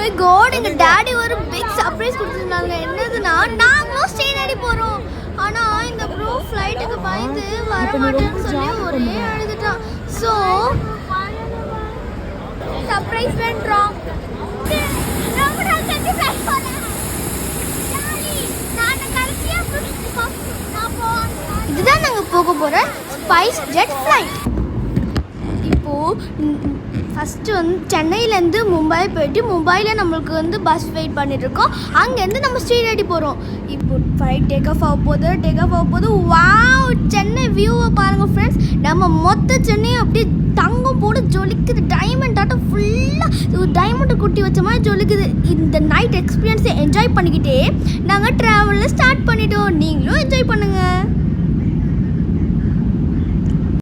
My God, எங்க daddy ஒரு big surprise கொடுத்துருந்தாங்க. என்னதுன்னா நாங்களும் ஸ்ரீநகரி போறோம். ஆனா இந்த ப்ரோ ஃப்ளைட்டுக்கு பயந்து வர மாட்டேன்னு சொல்லி ஒரே அழுதுட்டான். So surprise went wrong. இதுதான் நாங்கள் போக போகிற ஸ்பைஸ் ஜெட் ஃப்ளைட். இப்போது ஃபஸ்ட்டு வந்து சென்னையிலேருந்து மும்பை போயிட்டு மும்பையில் நம்மளுக்கு வந்து பஸ் வெயிட் பண்ணிட்டுருக்கோம். அங்கேருந்து நம்ம ஸ்ரீநகரி போகிறோம். இப்போ ஃப்ளைட் டேக் ஆஃப் ஆக போகுது. வாவ், சென்னை வியூவை பாருங்கள் ஃப்ரெண்ட்ஸ். நம்ம மொத்த சென்னையும் அப்படியே தங்கம் போட்டு ஜொலிக்குது. டைமண்ட் ஆட்டம் ஃபுல்லாக டைமண்டை குட்டி வச்ச மாதிரி ஜொலிக்குது. இந்த நைட் எக்ஸ்பீரியன்ஸை என்ஜாய் பண்ணிக்கிட்டே நாங்கள் ட்ராவலில் ஸ்டார்ட் பண்ணிட்டோம். நீங்களும் என்ஜாய் பண்ணுங்கள்.